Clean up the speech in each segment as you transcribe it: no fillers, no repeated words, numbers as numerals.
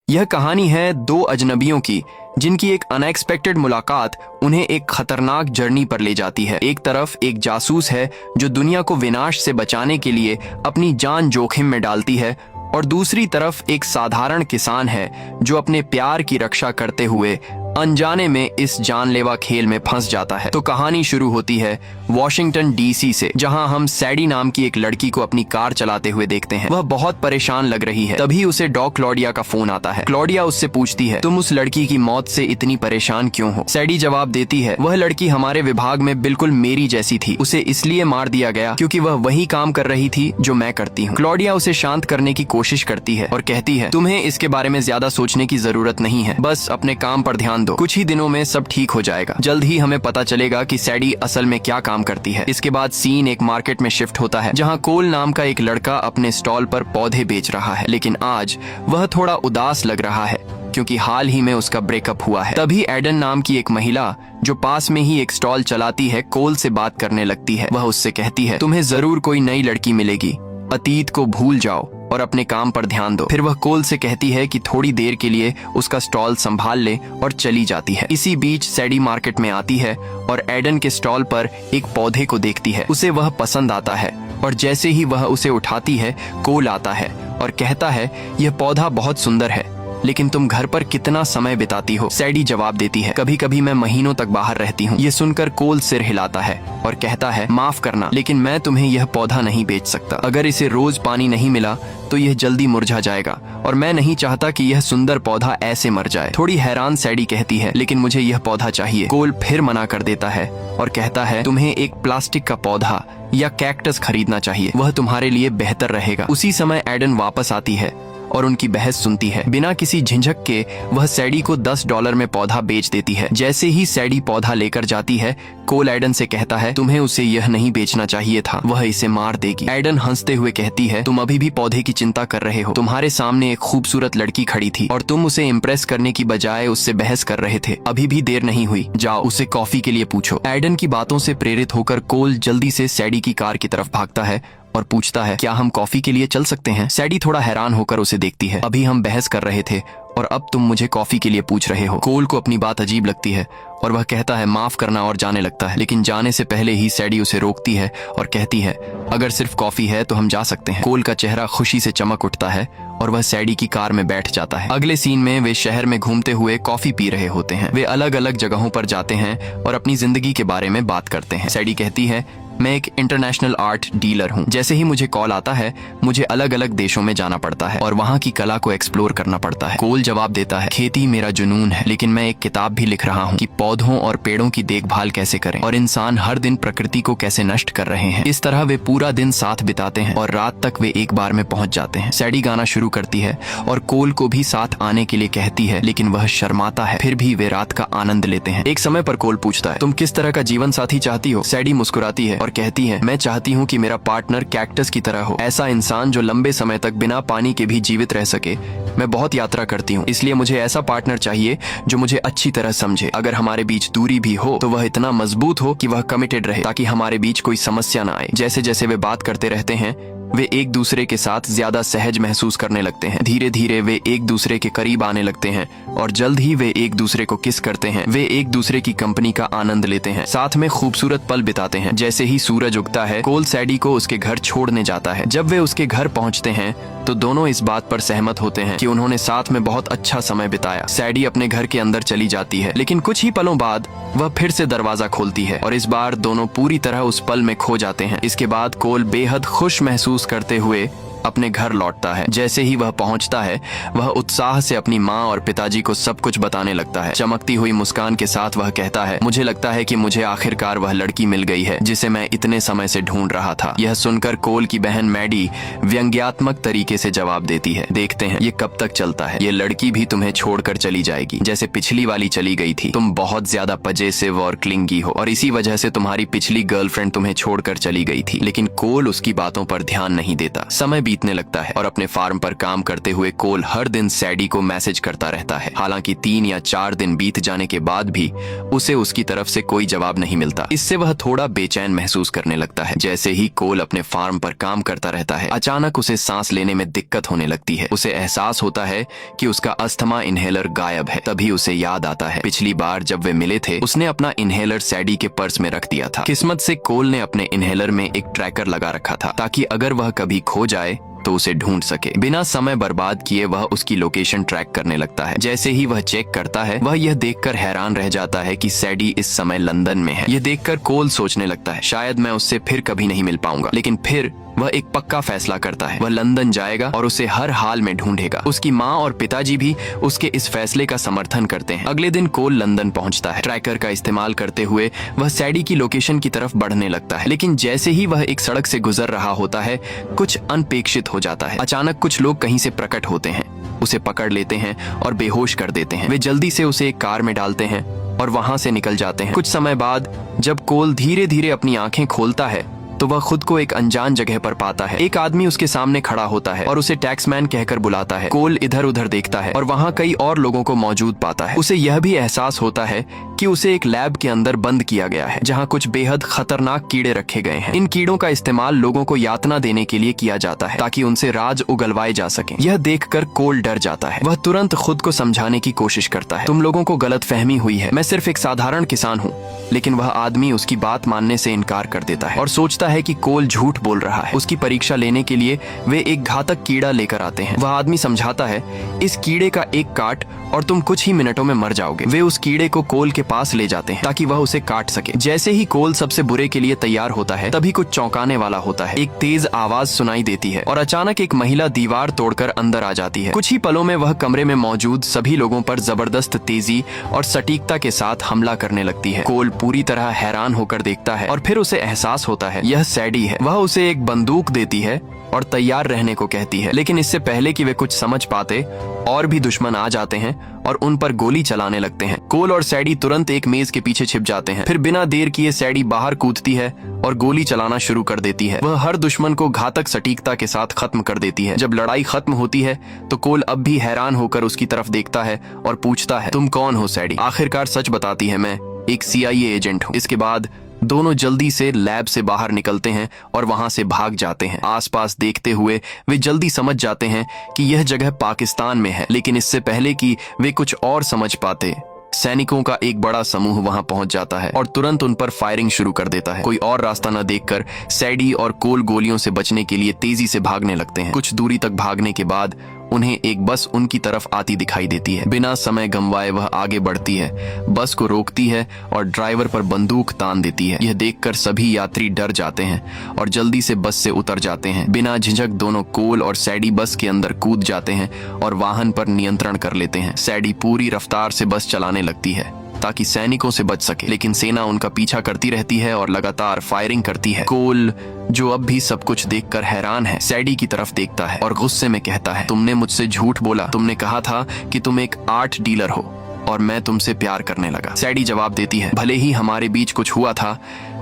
यह कहानी है दो अजनबियों की जिनकी एक अनएक्सपेक्टेड मुलाकात उन्हें एक खतरनाक जर्नी पर ले जाती है। एक तरफ एक जासूस है जो दुनिया को विनाश से बचाने के लिए अपनी जान जोखिम में डालती है और दूसरी तरफ एक साधारण किसान है जो अपने प्यार की रक्षा करते हुए अनजाने में इस जानलेवा खेल में फंस जाता है। तो कहानी शुरू होती है वॉशिंगटन डीसी से, जहां हम सैडी नाम की एक लड़की को अपनी कार चलाते हुए देखते हैं। वह बहुत परेशान लग रही है। तभी उसे डॉग क्लॉडिया का फोन आता है। क्लॉडिया उससे पूछती है, तुम उस लड़की की मौत से इतनी परेशान क्यों हो? सैडी जवाब देती है, वह लड़की हमारे विभाग में बिल्कुल मेरी जैसी थी। उसे इसलिए मार दिया गया क्योंकि वह वही काम कर रही थी जो मैं करती हूँ। क्लॉडिया उसे शांत करने की कोशिश करती है और कहती है, तुम्हें इसके बारे में ज्यादा सोचने की जरूरत नहीं है, बस अपने काम पर ध्यान दो। कुछ ही दिनों में सब ठीक हो जाएगा। जल्द ही हमें पता चलेगा कि सैडी असल में क्या काम करती है। इसके बाद सीन एक मार्केट में शिफ्ट होता है जहां कोल नाम का एक लड़का अपने स्टॉल पर पौधे बेच रहा है, लेकिन आज वह थोड़ा उदास लग रहा है क्योंकि हाल ही में उसका ब्रेकअप हुआ है। तभी एडन नाम की एक महिला जो पास में ही एक स्टॉल चलाती है कोल से बात करने लगती है। वह उससे कहती है, तुम्हें जरूर कोई नई लड़की मिलेगी, अतीत को भूल जाओ और अपने काम पर ध्यान दो। फिर वह कोल से कहती है कि थोड़ी देर के लिए उसका स्टॉल संभाल ले और चली जाती है। इसी बीच सैडी मार्केट में आती है और एडन के स्टॉल पर एक पौधे को देखती है। उसे वह पसंद आता है और जैसे ही वह उसे उठाती है कोल आता है और कहता है, यह पौधा बहुत सुंदर है, लेकिन तुम घर पर कितना समय बिताती हो? सैडी जवाब देती है, कभी कभी मैं महीनों तक बाहर रहती हूँ। ये सुनकर कोल सिर हिलाता है और कहता है, माफ करना, लेकिन मैं तुम्हें यह पौधा नहीं बेच सकता। अगर इसे रोज पानी नहीं मिला तो यह जल्दी मुरझा जाएगा और मैं नहीं चाहता कि यह सुंदर पौधा ऐसे मर जाए। थोड़ी हैरान सैडी कहती है, लेकिन मुझे यह पौधा चाहिए। कोल फिर मना कर देता है और कहता है, तुम्हें एक प्लास्टिक का पौधा या कैक्टस खरीदना चाहिए, वह तुम्हारे लिए बेहतर रहेगा। उसी समय एडन वापस आती है और उनकी बहस सुनती है। बिना किसी झिझक के वह सैडी को $10 में पौधा बेच देती है। जैसे ही सैडी पौधा लेकर जाती है कोल एडन से कहता है, तुम्हें उसे यह नहीं बेचना चाहिए था, वह इसे मार देगी। एडन हंसते हुए कहती है, तुम अभी भी पौधे की चिंता कर रहे हो। तुम्हारे सामने एक खूबसूरत लड़की खड़ी थी और तुम उसे इम्प्रेस करने की बजाय उससे बहस कर रहे थे। अभी भी देर नहीं हुई, जाओ उसे कॉफी के लिए पूछो। एडन की बातों से प्रेरित होकर कोल जल्दी से सैडी की कार की तरफ भागता है और पूछता है, क्या हम कॉफी के लिए चल सकते हैं? सैडी थोड़ा हैरान होकर उसे देखती है। अभी हम बहस कर रहे थे और अब तुम मुझे कॉफी के लिए पूछ रहे हो। कोल को अपनी बात अजीब लगती है और वह कहता है, माफ करना, और जाने लगता है। लेकिन जाने से पहले ही सैडी उसे रोकती है और कहती है, अगर सिर्फ कॉफी है तो हम जा सकते हैं। कोल का चेहरा खुशी से चमक उठता है और वह सैडी की कार में बैठ जाता है। अगले सीन में वे शहर में घूमते हुए कॉफी पी रहे होते हैं। वे अलग अलग जगहों पर जाते हैं और अपनी जिंदगी के बारे में बात करते हैं। सैडी कहती है, मैं एक इंटरनेशनल आर्ट डीलर हूँ। जैसे ही मुझे कॉल आता है मुझे अलग अलग देशों में जाना पड़ता है और वहाँ की कला को एक्सप्लोर करना पड़ता है। कोल जवाब देता है, खेती मेरा जुनून है, लेकिन मैं एक किताब भी लिख रहा हूँ कि पौधों और पेड़ों की देखभाल कैसे करें और इंसान हर दिन प्रकृति को कैसे नष्ट कर रहे हैं। इस तरह वे पूरा दिन साथ बिताते हैं और रात तक वे एक बार में पहुंच जाते हैं। सैडी गाना शुरू करती है और कोल को भी साथ आने के लिए कहती है, लेकिन वह शर्माता है। फिर भी वे रात का आनंद लेते हैं। एक समय पर कोल पूछता है, तुम किस तरह का जीवन साथी चाहती हो? सैडी मुस्कुराती है और कहती है, मैं चाहती हूँ कि मेरा पार्टनर कैक्टस की तरह हो, ऐसा इंसान जो लंबे समय तक बिना पानी के भी जीवित रह सके। मैं बहुत यात्रा करती हूँ, इसलिए मुझे ऐसा पार्टनर चाहिए जो मुझे अच्छी तरह समझे। अगर हमारे बीच दूरी भी हो तो वह इतना मजबूत हो कि वह कमिटेड रहे, ताकि हमारे बीच कोई समस्या ना आए। जैसे जैसे वे बात करते रहते हैं वे एक दूसरे के साथ ज्यादा सहज महसूस करने लगते हैं। धीरे धीरे वे एक दूसरे के करीब आने लगते हैं और जल्द ही वे एक दूसरे को किस करते हैं। वे एक दूसरे की कंपनी का आनंद लेते हैं, साथ में खूबसूरत पल बिताते हैं। जैसे ही सूरज उगता है कोल सैडी को उसके घर छोड़ने जाता है। जब वे उसके घर पहुंचते हैं तो दोनों इस बात पर सहमत होते हैं कि उन्होंने साथ में बहुत अच्छा समय बिताया। सैडी अपने घर के अंदर चली जाती है, लेकिन कुछ ही पलों बाद वह फिर से दरवाजा खोलती है और इस बार दोनों पूरी तरह उस पल में खो जाते हैं। इसके बाद कोल बेहद खुश महसूस करते हुए अपने घर लौटता है। जैसे ही वह पहुंचता है वह उत्साह से अपनी माँ और पिताजी को सब कुछ बताने लगता है। चमकती हुई मुस्कान के साथ वह कहता है, मुझे लगता है कि मुझे आखिरकार वह लड़की मिल गई है जिसे मैं इतने समय से ढूंढ रहा था। यह सुनकर कोल की बहन मैडी व्यंग्यात्मक तरीके से जवाब देती है, देखते हैं ये कब तक चलता है। ये लड़की भी तुम्हें छोड़कर चली जाएगी जैसे पिछली वाली चली गई थी। तुम बहुत ज्यादा पजेसिव और क्लिंगी हो और इसी वजह से तुम्हारी पिछली गर्लफ्रेंड तुम्हें छोड़कर चली गई थी। लेकिन कोल उसकी बातों पर ध्यान नहीं देता। समय बीतने लगता है और अपने फार्म पर काम करते हुए कोल हर दिन सैडी को मैसेज करता रहता है। हालांकि 3 या 4 दिन बीत जाने के बाद भी उसे उसकी तरफ से कोई जवाब नहीं मिलता। इससे वह थोड़ा बेचैन महसूस करने लगता है। जैसे ही कोल अपने फार्म पर काम करता रहता है, अचानक उसे सांस लेने में दिक्कत होने लगती है। उसे एहसास होता है कि उसका अस्थमा इनहेलर गायब है। तभी उसे याद आता है पिछली बार जब वे मिले थे उसने अपना इनहेलर सैडी के पर्स में रख दिया था। किस्मत से कोल ने अपने इनहेलर में एक ट्रैकर लगा रखा था ताकि अगर वह कभी खो जाए तो उसे ढूंढ सके। बिना समय बर्बाद किए वह उसकी लोकेशन ट्रैक करने लगता है। जैसे ही वह चेक करता है, वह यह देखकर हैरान रह जाता है कि सैडी इस समय लंदन में है। यह देखकर कोल सोचने लगता है शायद मैं उससे फिर कभी नहीं मिल पाऊंगा। लेकिन फिर वह एक पक्का फैसला करता है। वह लंदन जाएगा और उसे हर हाल में ढूंढेगा। उसकी माँ और पिताजी भी उसके इस फैसले का समर्थन करते हैं। अगले दिन कोल लंदन पहुंचता है। ट्रैकर का इस्तेमाल करते हुए वह सैडी की लोकेशन की तरफ बढ़ने लगता है। लेकिन जैसे ही वह एक सड़क से गुजर रहा होता है, कुछ अनपेक्षित हो जाता है। अचानक कुछ लोग कहीं से प्रकट होते हैं, उसे पकड़ लेते हैं और बेहोश कर देते हैं। वे जल्दी से उसे एक कार में डालते हैं और वहां से निकल जाते हैं। कुछ समय बाद जब कोल धीरे धीरे अपनी आंखें खोलता है तो वह खुद को एक अनजान जगह पर पाता है। एक आदमी उसके सामने खड़ा होता है और उसे टैक्समैन कहकर बुलाता है। कोल इधर उधर देखता है और वहाँ कई और लोगों को मौजूद पाता है। उसे यह भी एहसास होता है कि उसे एक लैब के अंदर बंद किया गया है जहाँ कुछ बेहद खतरनाक कीड़े रखे गए हैं। इन कीड़ों का इस्तेमाल लोगों को यातना देने के लिए किया जाता है ताकि उनसे राज उगलवाए जा सके। यह देखकर कोल डर जाता है। वह तुरंत खुद को समझाने की कोशिश करता है। तुम लोगों को गलतफहमी हुई है, मैं सिर्फ एक साधारण किसान हूँ। लेकिन वह आदमी उसकी बात मानने से इनकार कर देता है और सोचता है कि कोल झूठ बोल रहा है। उसकी परीक्षा लेने के लिए वे एक घातक कीड़ा लेकर आते हैं। वह आदमी समझाता है इस कीड़े का एक काट और तुम कुछ ही मिनटों में मर जाओगे। वे उस कीड़े को कोल के पास ले जाते हैं ताकि वह उसे काट सके। जैसे ही कोल सबसे बुरे के लिए तैयार होता है, तभी कुछ चौंकाने वाला होता है। एक तेज आवाज सुनाई देती है और अचानक एक महिला दीवार तोड़कर अंदर आ जाती है। कुछ ही पलों में वह कमरे में मौजूद सभी लोगों पर जबरदस्त तेजी और सटीकता के साथ हमला करने लगती है। कोल पूरी तरह हैरान होकर देखता है और फिर उसे एहसास होता है यह सैडी है। वह उसे एक बंदूक देती है और तैयार रहने को कहती है। लेकिन इससे पहले कि वे कुछ समझ पाते, और भी दुश्मन आ जाते हैं और उन पर गोली चलाने लगते हैं। कोल और सैडी तुरंत एक मेज के पीछे छिप जाते हैं। फिर बिना देर किए सैडी बाहर कूदती है और गोली चलाना शुरू कर देती है। वह हर दुश्मन को घातक सटीकता के साथ खत्म कर देती है। जब लड़ाई खत्म होती है तो कोल अब भी हैरान होकर उसकी तरफ देखता है और पूछता है तुम कौन हो सैडी? आखिरकार सच बताती है मैं एक CIA एजेंट हूँ। इसके बाद दोनों जल्दी से लैब से बाहर निकलते हैं और वहां से भाग जाते हैं। आसपास देखते हुए वे जल्दी समझ जाते हैं कि यह जगह पाकिस्तान में है। लेकिन इससे पहले कि वे कुछ और समझ पाते, सैनिकों का एक बड़ा समूह वहां पहुंच जाता है और तुरंत उन पर फायरिंग शुरू कर देता है। कोई और रास्ता न देखकर सैडी और कोल गोलियों से बचने के लिए तेजी से भागने लगते हैं। कुछ दूरी तक भागने के बाद उन्हें एक बस उनकी तरफ आती दिखाई देती है। बिना समय गंवाए वह आगे बढ़ती है, बस को रोकती है और ड्राइवर पर बंदूक तान देती है। यह देखकर सभी यात्री डर जाते हैं और जल्दी से बस से उतर जाते हैं। बिना झिझक दोनों कोल और सैडी बस के अंदर कूद जाते हैं और वाहन पर नियंत्रण कर लेते हैं। सैडी पूरी रफ्तार से बस चलाने लगती है ताकि सैनिकों से बच सके, लेकिन सेना उनका पीछा करती रहती है और लगातार फायरिंग करती है। कोल, जो अब भी सब कुछ देखकर हैरान है, सैडी की तरफ देखता है और गुस्से में कहता है तुमने मुझसे झूठ बोला। तुमने कहा था कि तुम एक आर्ट डीलर हो और मैं तुमसे प्यार करने लगा। सैडी जवाब देती है भले ही हमारे बीच कुछ हुआ था,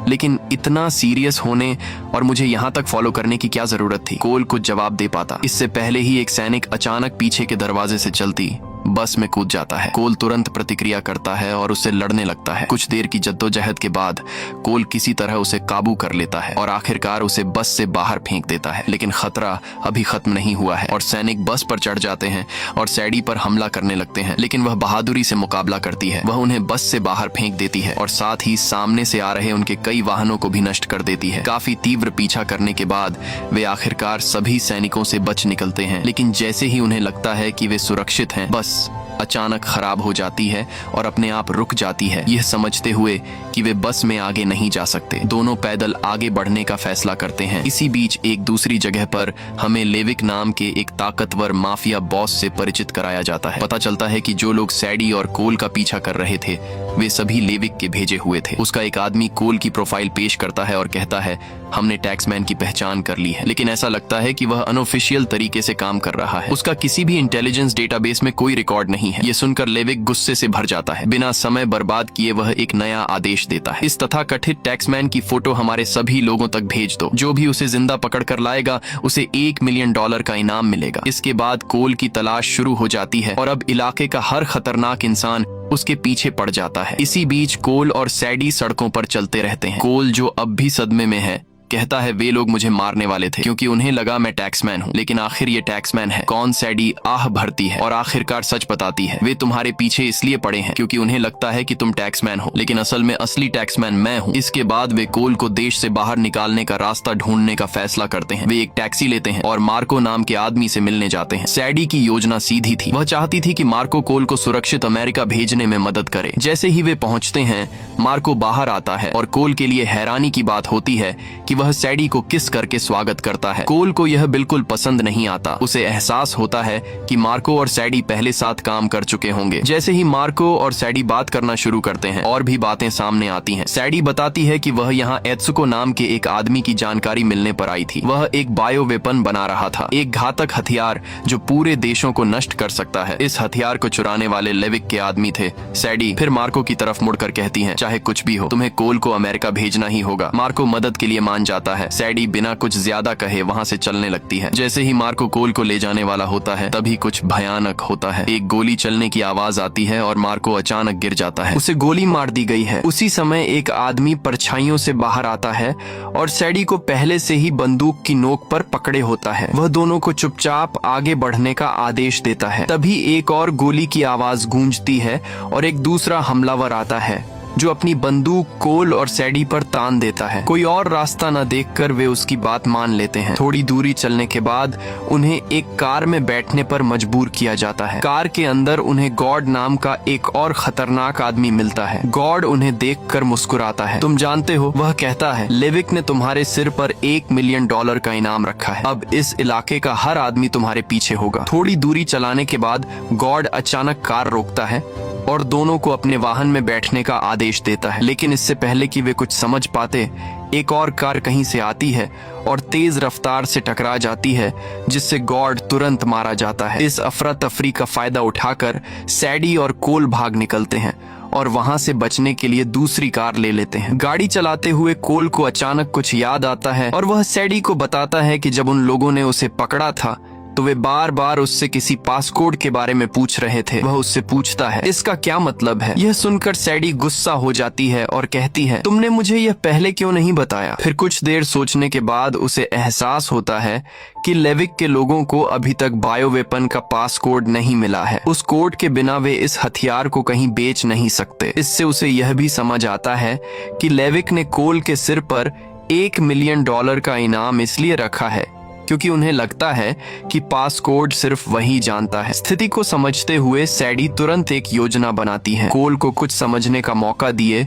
लेकिन इतना सीरियस होने और मुझे यहाँ तक फॉलो करने की क्या जरूरत थी? कोल कुछ जवाब दे पाता इससे पहले ही एक सैनिक अचानक पीछे के दरवाजे से चलती बस में कूद जाता है। कोल तुरंत प्रतिक्रिया करता है और उससे लड़ने लगता है। कुछ देर की जद्दोजहद के बाद कोल किसी तरह उसे काबू कर लेता है और आखिरकार उसे बस से बाहर फेंक देता है। लेकिन खतरा अभी खत्म नहीं हुआ है और सैनिक बस पर चढ़ जाते हैं और सैडी पर हमला करने लगते हैं। लेकिन वह बहादुरी से मुकाबला करती है। वह उन्हें बस से बाहर फेंक देती है और साथ ही सामने से आ रहे उनके कई वाहनों को भी नष्ट कर देती है। काफी तीव्र पीछा करने के बाद वे आखिरकार सभी सैनिकों से बच निकलते हैं। लेकिन जैसे ही उन्हें लगता है कि वे सुरक्षित हैं, बस अचानक खराब हो जाती है और अपने आप रुक जाती है। यह समझते हुए कि वे बस में आगे नहीं जा सकते, दोनों पैदल आगे बढ़ने का फैसला करते हैं। इसी बीच एक दूसरी जगह पर हमें लेविक नाम के एक ताकतवर माफिया बॉस से परिचित कराया जाता है। पता चलता है कि जो लोग सैडी और कोल का पीछा कर रहे थे वे सभी लेविक के भेजे हुए थे। उसका एक आदमी कोल की प्रोफाइल पेश करता है और कहता है हमने टैक्समैन की पहचान कर ली है, लेकिन ऐसा लगता है कि वह अनऑफिशियल तरीके से काम कर रहा है। उसका किसी भी इंटेलिजेंस डेटाबेस में कोई रिकॉर्ड नहीं है। ये सुनकर लेविक गुस्से से भर जाता है। बिना समय बर्बाद किए वह एक नया आदेश देता है, इस तथाकथित टैक्समैन की फोटो हमारे सभी लोगों तक भेज दो। जो भी उसे जिंदा पकड़ कर लाएगा उसे $1 मिलियन का इनाम मिलेगा। इसके बाद कोल की तलाश शुरू हो जाती है और अब इलाके का हर खतरनाक इंसान उसके पीछे पड़ जाता है। इसी बीच कोल और सैडी सड़कों पर चलते रहते हैं। कोल, जो अब भी सदमे में है, कहता है वे लोग मुझे मारने वाले थे क्योंकि उन्हें लगा मैं टैक्समैन हूँ, लेकिन आखिर ये टैक्समैन है कौन। सैडी आह भरती है और आखिरकार सच बताती है, वे तुम्हारे पीछे इसलिए पड़े हैं क्योंकि उन्हें लगता है कि तुम टैक्समैन हो, लेकिन असल में असली टैक्समैन मैं हूँ। इसके बाद वे कोल को देश से बाहर निकालने का रास्ता ढूंढने का फैसला करते हैं। वे एक टैक्सी लेते हैं और मार्को नाम के आदमी से मिलने जाते हैं। सैडी की योजना सीधी थी, वह चाहती थी कि मार्को कोल को सुरक्षित अमेरिका भेजने में मदद करे। जैसे ही वे पहुंचते हैं, मार्को बाहर आता है और कोल के लिए हैरानी की बात होती है कि वह सैडी को किस करके स्वागत करता है। कोल को यह बिल्कुल पसंद नहीं आता। उसे एहसास होता है कि मार्को और सैडी पहले साथ काम कर चुके होंगे। जैसे ही मार्को और सैडी बात करना शुरू करते हैं, और भी बातें सामने आती हैं। सैडी बताती है कि वह यहाँ एत्सुको नाम के एक आदमी की जानकारी मिलने पर आई थी। वह एक बायो वेपन बना रहा था, एक घातक हथियार जो पूरे देशों को नष्ट कर सकता है। इस हथियार को चुराने वाले लेविक के आदमी थे। सैडी फिर मार्को की तरफ मुड़कर कहती है, चाहे कुछ भी हो, तुम्हें कोल को अमेरिका भेजना ही होगा। मार्को मदद के लिए मान जाता है। सैडी बिना कुछ ज्यादा कहे वहां से चलने लगती है। जैसे ही मार्को कोल को ले जाने वाला होता है, तभी कुछ भयानक होता है। एक गोली चलने की आवाज आती है और मार्को अचानक गिर जाता है। उसे गोली मार दी गई है। उसी समय एक आदमी परछाइयों से बाहर आता है और सैडी को पहले से ही बंदूक की नोक पर पकड़े होता है। वह दोनों को चुपचाप आगे बढ़ने का आदेश देता है। तभी एक और गोली की आवाज गूंजती है और एक दूसरा हमलावर आता है जो अपनी बंदूक कोल और सैडी पर तान देता है। कोई और रास्ता न देखकर वे उसकी बात मान लेते हैं। थोड़ी दूरी चलने के बाद उन्हें एक कार में बैठने पर मजबूर किया जाता है। कार के अंदर उन्हें गॉड नाम का एक और खतरनाक आदमी मिलता है। गॉड उन्हें देखकर मुस्कुराता है। तुम जानते हो, वह कहता है, लेविक ने तुम्हारे सिर पर $1 मिलियन का इनाम रखा है। अब इस इलाके का हर आदमी तुम्हारे पीछे होगा। थोड़ी दूरी चलाने के बाद गॉड अचानक कार रोकता है और दोनों को अपने वाहन में बैठने का आदेश देता है। लेकिन इससे पहले कि वे कुछ समझ पाते, एक और कार कहीं से आती है और तेज रफ्तार से टकरा जाती है, जिससे गॉड तुरंत मारा जाता है। इस अफरा तफरी का फायदा उठाकर सैडी और कोल भाग निकलते हैं और वहां से बचने के लिए दूसरी कार ले लेते हैं। गाड़ी चलाते हुए कोल को अचानक कुछ याद आता है और वह सैडी को बताता है कि जब उन लोगों ने उसे पकड़ा था तो वे बार बार उससे किसी पासकोड के बारे में पूछ रहे थे। वह उससे पूछता है, इसका क्या मतलब है? यह सुनकर सैडी गुस्सा हो जाती है और कहती है, तुमने मुझे यह पहले क्यों नहीं बताया? फिर कुछ देर सोचने के बाद उसे एहसास होता है कि लेविक के लोगों को अभी तक बायो वेपन का पासकोड नहीं मिला है। उस कोड के बिना वे इस हथियार को कहीं बेच नहीं सकते। इससे उसे यह भी समझ आता है कि लेविक ने कोल के सिर पर $1 मिलियन का इनाम इसलिए रखा है क्योंकि उन्हें लगता है कि पासकोड सिर्फ वही जानता है। स्थिति को समझते हुए सैडी तुरंत एक योजना बनाती है। कोल को कुछ समझने का मौका दिए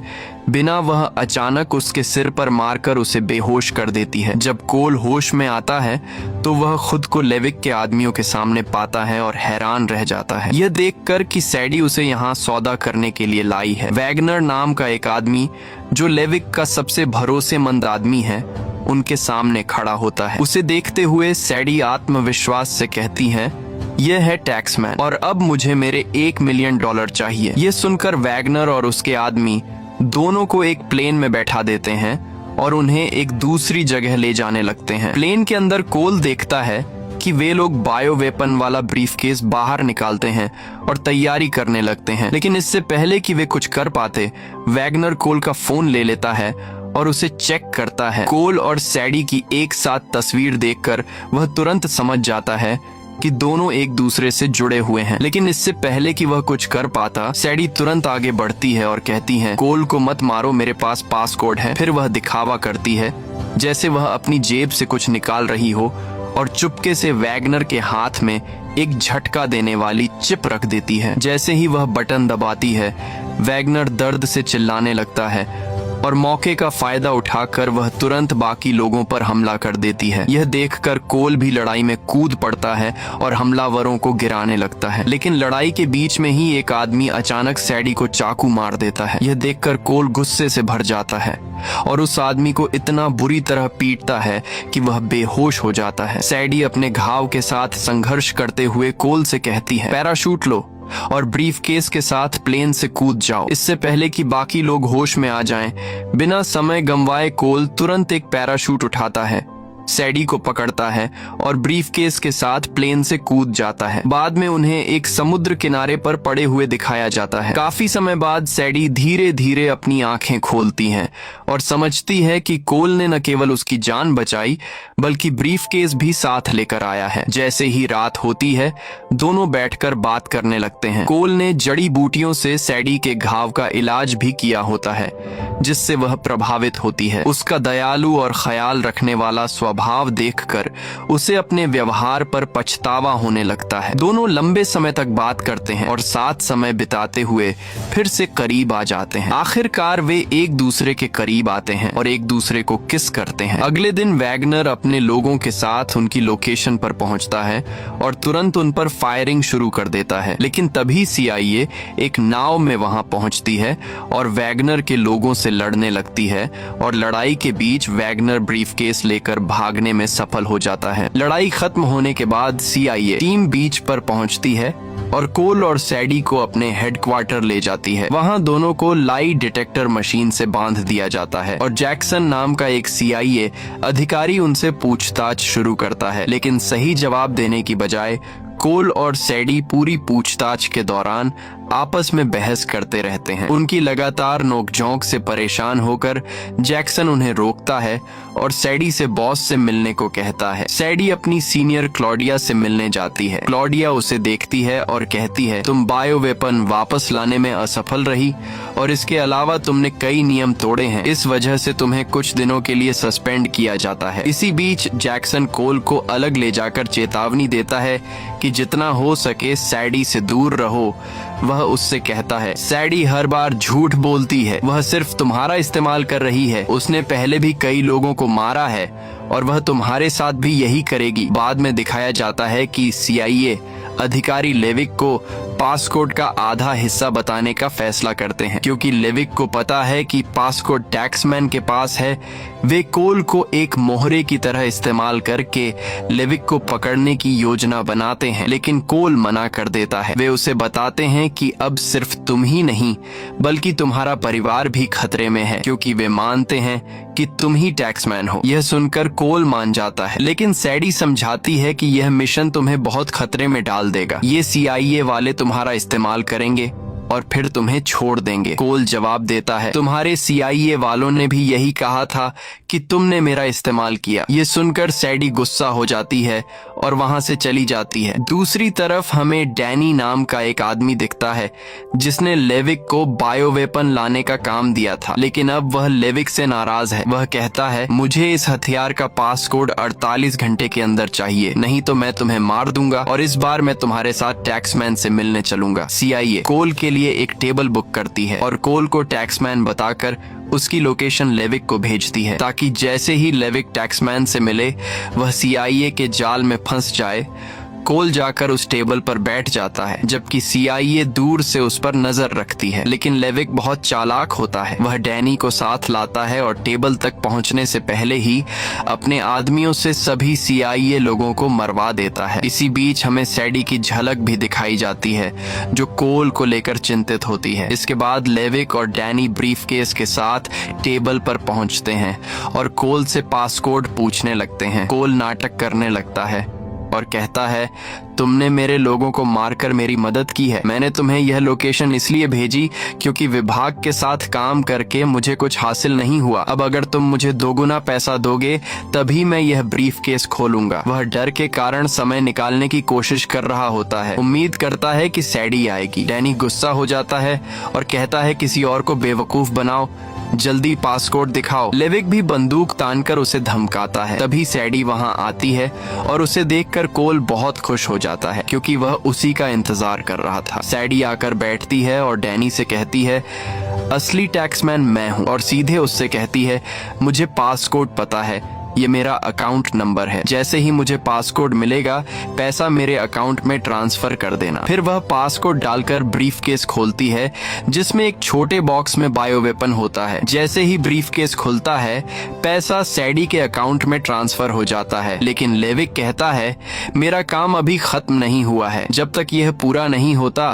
बिना वह अचानक उसके सिर पर मारकर उसे बेहोश कर देती है। जब कोल होश में आता है तो वह खुद को लेविक के आदमियों के सामने पाता है और हैरान रह जाता है, यह देखकर कि सैडी उसे यहाँ सौदा करने के लिए लाई है। वैगनर नाम का एक आदमी, जो लेविक का सबसे भरोसेमंद आदमी है, उनके सामने खड़ा होता है। उसे देखते हुए सैडी आत्मविश्वास से कहती है, यह है टैक्समैन और अब मुझे मेरे $1 मिलियन चाहिए। यह सुनकर वैगनर और उसके आदमी दोनों को एक प्लेन में बैठा देते हैं और उन्हें एक दूसरी जगह ले जाने लगते हैं। प्लेन के अंदर कोल देखता है कि वे लोग बायो वेपन वाला ब्रीफकेस बाहर निकालते हैं और तैयारी करने लगते हैं। लेकिन इससे पहले कि वे कुछ कर पाते, वैगनर कोल का फोन ले लेता है और उसे चेक करता है। कोल और सैडी की एक साथ तस्वीर देखकर वह तुरंत समझ जाता है कि दोनों एक दूसरे से जुड़े हुए हैं। लेकिन इससे पहले कि वह कुछ कर पाता, सैडी तुरंत आगे बढ़ती है और कहती है, कोल को मत मारो, मेरे पास पासकोड है। फिर वह दिखावा करती है जैसे वह अपनी जेब से कुछ निकाल रही हो और चुपके से वैगनर के हाथ में एक झटका देने वाली चिप रख देती है। जैसे ही वह बटन दबाती है, वैगनर दर्द से चिल्लाने लगता है और मौके का फायदा उठाकर वह तुरंत बाकी लोगों पर हमला कर देती है। यह देखकर कोल भी लड़ाई में कूद पड़ता है और हमलावरों को गिराने लगता है। लेकिन लड़ाई के बीच में ही एक आदमी अचानक सैडी को चाकू मार देता है। यह देखकर कोल गुस्से से भर जाता है और उस आदमी को इतना बुरी तरह पीटता है कि वह बेहोश हो जाता है। सैडी अपने घाव के साथ संघर्ष करते हुए कोल से कहती है, पैराशूट लो और ब्रीफकेस के साथ प्लेन से कूद जाओ इससे पहले कि बाकी लोग होश में आ जाएं। बिना समय गंवाए कोल तुरंत एक पैराशूट उठाता है, सैडी को पकड़ता है और ब्रीफकेस के साथ प्लेन से कूद जाता है। बाद में उन्हें एक समुद्र किनारे पर पड़े हुए दिखाया जाता है। काफी समय बाद सैडी धीरे धीरे अपनी आंखें खोलती हैं और समझती है कि कोल ने न केवल उसकी जान बचाई बल्कि ब्रीफकेस भी साथ लेकर आया है। जैसे ही रात होती है दोनों बैठकर बात करने लगते हैं। कोल ने जड़ी बूटियों से सैडी के घाव का इलाज भी किया होता है जिससे वह प्रभावित होती है। उसका दयालु और ख्याल रखने वाला स्वभाव देखकर उसे अपने व्यवहार पर पछतावा होने लगता है। दोनों लंबे समय तक बात करते हैं और साथ समय बिताते हुए फिर से करीब आ जाते हैं। आखिरकार वे एक दूसरे के करीब आते हैं और एक दूसरे को किस करते हैं। अगले दिन वैगनर अपने लोगों के साथ उनकी लोकेशन पर पहुंचता है और तुरंत उन पर फायरिंग शुरू कर देता है। लेकिन तभी CIA एक नाव में वहां पहुंचती है और वैगनर के लोगों से लड़ने लगती है और लड़ाई के बीच वैगनर ब्रीफकेस लेकर भागने में सफल हो जाता है। लड़ाई खत्म होने के बाद CIA टीम बीच पर पहुंचती है और कोल और सैडी को अपने हेडक्वार्टर ले जाती है। वहां दोनों को लाई डिटेक्टर मशीन से बांध दिया जाता है और जैक्सन नाम का एक CIA अधिकारी उनसे पूछताछ शुरू करता है। लेकिन सही जवाब देने की बजाय कोल और सैडी पूरी पूछताछ के दौरान आपस में बहस करते रहते हैं। उनकी लगातार नोकझोंक से परेशान होकर जैक्सन उन्हें रोकता है और सैडी से बॉस से मिलने को कहता है। सैडी अपनी सीनियर क्लॉडिया से मिलने जाती है। क्लॉडिया उसे देखती है और कहती है, तुम बायो वेपन वापस लाने में असफल रही और इसके अलावा तुमने कई नियम तोड़े हैं। इस वजह से तुम्हें कुछ दिनों के लिए सस्पेंड किया जाता है। इसी बीच जैक्सन कोल को अलग ले जाकर चेतावनी देता है कि जितना हो सके सैडी से दूर रहो। वह उससे कहता है, सैडी हर बार झूठ बोलती है, वह सिर्फ तुम्हारा इस्तेमाल कर रही है। उसने पहले भी कई लोगों को मारा है और वह तुम्हारे साथ भी यही करेगी। बाद में दिखाया जाता है कि CIA अधिकारी लेविक को पासकोड का आधा हिस्सा बताने का फैसला करते हैं। क्योंकि लेविक को पता है कि पासकोड टैक्समैन के पास है, वे कोल को एक मोहरे की तरह इस्तेमाल करके लेविक को पकड़ने की योजना बनाते हैं। लेकिन कोल मना कर देता है। वे उसे बताते हैं कि अब सिर्फ तुम ही नहीं बल्कि तुम्हारा परिवार भी खतरे में है, क्योंकि वे मानते हैं कि तुम ही टैक्समैन हो। यह सुनकर कोल मान जाता है, लेकिन सैडी समझाती है कि यह मिशन तुम्हें बहुत खतरे में डाल देगा। ये CIA वाले तुम्हारा इस्तेमाल करेंगे और फिर तुम्हें छोड़ देंगे। कोल जवाब देता है, तुम्हारे CIA वालों ने भी यही कहा था कि तुमने मेरा इस्तेमाल किया। ये सुनकर सैडी गुस्सा हो जाती है और वहां से चली जाती है। दूसरी तरफ हमें डैनी नाम का एक आदमी दिखता है जिसने लेविक को बायो वेपन लाने का काम दिया था, लेकिन अब वह लेविक से नाराज है। वह कहता है, मुझे इस हथियार का पासकोड 48 घंटे के अंदर चाहिए, नहीं तो मैं तुम्हें मार दूंगा और इस बार मैं तुम्हारे साथ टैक्समैन से मिलने चलूंगा। CIA कोल के लिए एक टेबल बुक करती है और कोल को टैक्समैन बताकर उसकी लोकेशन लेविक को भेजती है, ताकि जैसे ही लेविक टैक्समैन से मिले वह CIA के जाल में फंस जाए। कोल जाकर उस टेबल पर बैठ जाता है, जबकि CIA दूर से उस पर नजर रखती है। लेकिन लेविक बहुत चालाक होता है। वह डैनी को साथ लाता है और टेबल तक पहुंचने से पहले ही अपने आदमियों से सभी CIA लोगों को मरवा देता है। इसी बीच हमें सैडी की झलक भी दिखाई जाती है, जो कोल को लेकर चिंतित होती है। इसके बाद लेविक और डैनी ब्रीफकेस के साथ टेबल पर पहुंचते हैं और कोल से पासकोड पूछने लगते हैं। कोल नाटक करने लगता है और कहता है, तुमने मेरे लोगों को मारकर मेरी मदद की है। मैंने तुम्हें यह लोकेशन इसलिए भेजी क्योंकि विभाग के साथ काम करके मुझे कुछ हासिल नहीं हुआ। अब अगर तुम मुझे दोगुना पैसा दोगे तभी मैं यह ब्रीफकेस खोलूंगा। वह डर के कारण समय निकालने की कोशिश कर रहा होता है, उम्मीद करता है कि सैडी आएगी। डैनी गुस्सा हो जाता है और कहता है, किसी और को बेवकूफ बनाओ, जल्दी पासकोड दिखाओ। लेविक भी बंदूक तानकर उसे धमकाता है। तभी सैडी वहां आती है और उसे देखकर कोल बहुत खुश हो जाता है, क्योंकि वह उसी का इंतजार कर रहा था। सैडी आकर बैठती है और डैनी से कहती है, असली टैक्समैन मैं हूँ, और सीधे उससे कहती है, मुझे पासकोड पता है, ये मेरा अकाउंट नंबर है। जैसे ही मुझे पासकोड मिलेगा, पैसा मेरे अकाउंट में ट्रांसफर कर देना। फिर वह पासकोड डालकर ब्रीफकेस खोलती है, जिसमें एक छोटे बॉक्स में बायो वेपन होता है। जैसे ही ब्रीफकेस खुलता है, पैसा सैडी के अकाउंट में ट्रांसफर हो जाता है। लेकिन लेविक कहता है, मेरा काम अभी खत्म नहीं हुआ है। जब तक यह पूरा नहीं होता,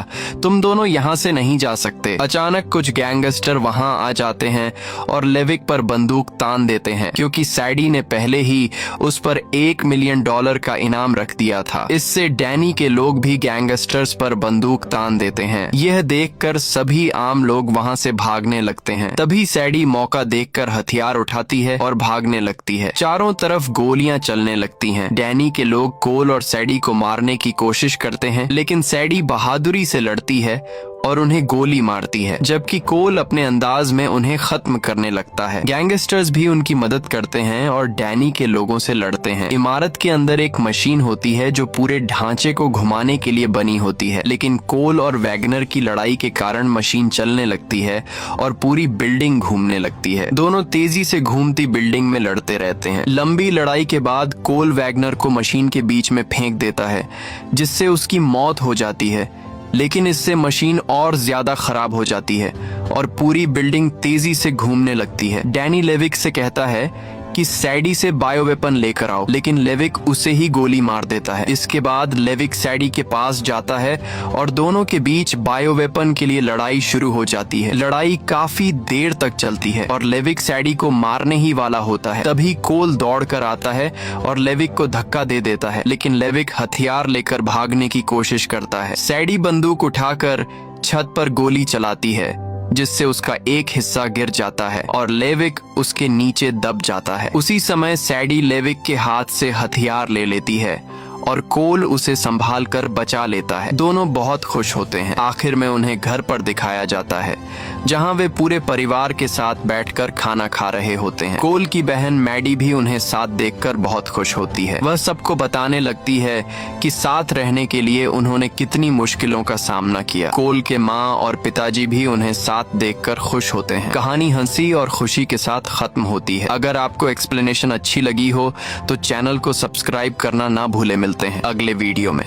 तुम दोनों यहाँ से नहीं जा सकते। अचानक कुछ गैंगस्टर वहाँ आ जाते हैं और लेविक पर बंदूक तान देते हैं, क्योंकि सैडी ने पहले ही उस पर $1 मिलियन का इनाम रख दिया था। इससे डैनी के लोग भी गैंगस्टर्स पर बंदूक तान देते हैं। यह देखकर सभी आम लोग वहाँ से भागने लगते हैं। तभी सैडी मौका देखकर हथियार उठाती है और भागने लगती है। चारों तरफ गोलियां चलने लगती हैं। डैनी के लोग कोल और सैडी को मारने की कोशिश करते हैं, लेकिन सैडी बहादुरी से लड़ती है और उन्हें गोली मारती है, जबकि कोल अपने अंदाज में उन्हें खत्म करने लगता है। गैंगस्टर्स भी उनकी मदद करते हैं और डैनी के लोगों से लड़ते हैं। इमारत के अंदर एक मशीन होती है जो पूरे ढांचे को घुमाने के लिए बनी होती है, लेकिन कोल और वैगनर की लड़ाई के कारण मशीन चलने लगती है और पूरी बिल्डिंग घूमने लगती है। दोनों तेजी से घूमती बिल्डिंग में लड़ते रहते हैं। लंबी लड़ाई के बाद कोल वैगनर को मशीन के बीच में फेंक देता है, जिससे उसकी मौत हो जाती है। लेकिन इससे मशीन और ज्यादा खराब हो जाती है और पूरी बिल्डिंग तेजी से घूमने लगती है। डैनी लेविक से कहता है कि सैडी से बायो वेपन लेकर आओ, लेकिन लेविक उसे ही गोली मार देता है। इसके बाद लेविक सैडी के पास जाता है और दोनों के बीच बायो वेपन के लिए लड़ाई शुरू हो जाती है। लड़ाई काफी देर तक चलती है और लेविक सैडी को मारने ही वाला होता है। तभी कोल दौड़ कर आता है और लेविक को धक्का दे देता है, लेकिन लेविक हथियार लेकर भागने की कोशिश करता है। सैडी बंदूक उठाकर छत पर गोली चलाती है, जिससे उसका एक हिस्सा गिर जाता है और लेविक उसके नीचे दब जाता है। उसी समय सैडी लेविक के हाथ से हथियार ले लेती है और कोल उसे संभाल कर बचा लेता है। दोनों बहुत खुश होते हैं। आखिर में उन्हें घर पर दिखाया जाता है, जहां वे पूरे परिवार के साथ बैठकर खाना खा रहे होते हैं। कोल की बहन मैडी भी उन्हें साथ देखकर बहुत खुश होती है। वह सबको बताने लगती है कि साथ रहने के लिए उन्होंने कितनी मुश्किलों का सामना किया। कोल के माँ और पिताजी भी उन्हें साथ देखकर खुश होते हैं। कहानी हंसी और खुशी के साथ खत्म होती है। अगर आपको एक्सप्लेनेशन अच्छी लगी हो तो चैनल को सब्सक्राइब करना ना भूले। मिलते हैं अगले वीडियो में।